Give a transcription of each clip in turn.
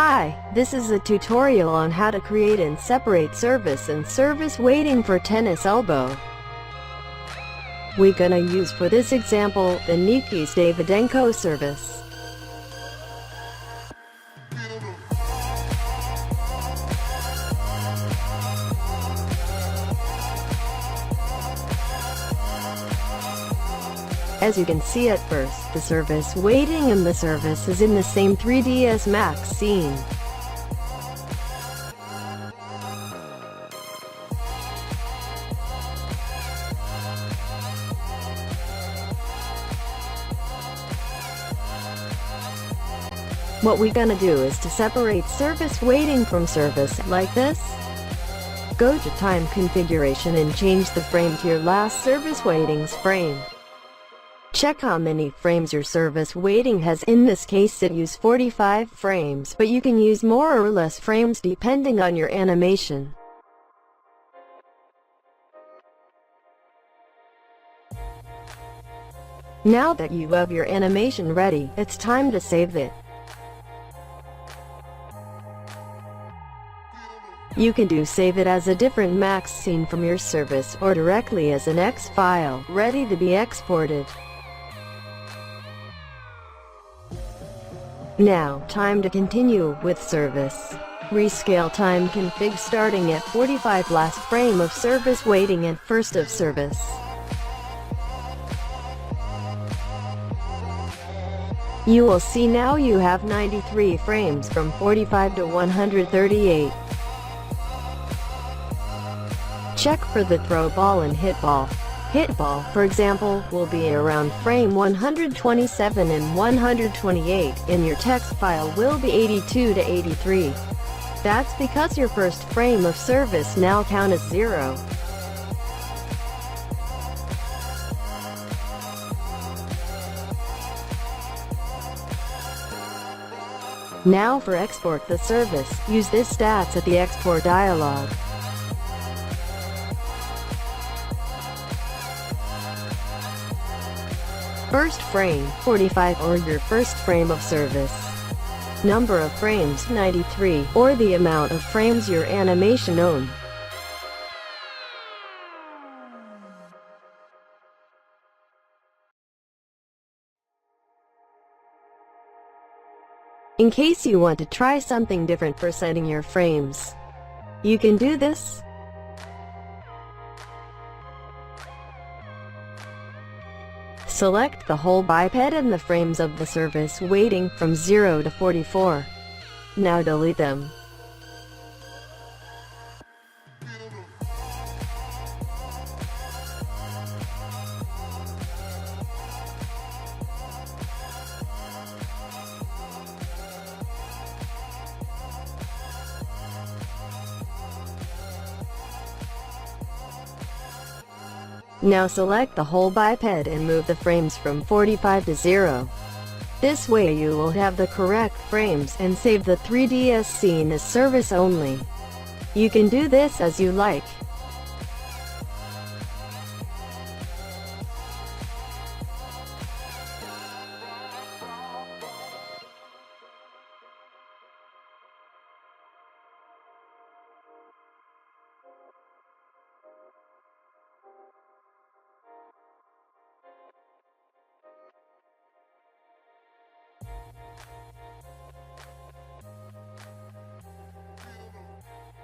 Hi, this is a tutorial on how to create and separate service and service waiting for tennis elbow. We're gonna use for this example the Niki's Davydenko service. As you can see at first, the service waiting and the service is in the same 3ds Max scene. What we're gonna do is to separate service waiting from service, like this. Go to time configuration and change the frame to your last service waiting's frame. Check how many frames your service waiting has. In this case it uses 45 frames, but you can use more or less frames depending on your animation. Now that you have your animation ready, it's time to save it. You can save it as a different max scene from your service or directly as an X file, ready to be exported. Now, time to continue with service. Rescale time config starting at 45 last frame of service waiting and first of service. You will see now you have 93 frames from 45 to 138. Check for the throw ball and hit ball. Hit ball, for example, will be around frame 127 and 128, and your text file will be 82 to 83. That's because your first frame of service now count as 0. Now for export the service, use this stats at the export dialog. First frame, 45 or your first frame of service. Number of frames, 93, or the amount of frames your animation own. In case you want to try something different for setting your frames, you can do this. Select the whole biped and the frames of the service waiting from 0 to 44. Now delete them. Now select the whole biped and move the frames from 45 to 0. This way you will have the correct frames and save the 3ds scene as service only. You can do this as you like.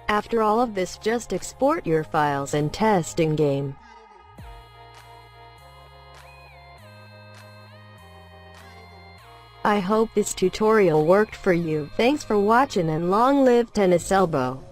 After all of this, just export your files and test in game. I hope this tutorial worked for you. Thanks for watching and long live tennis elbow.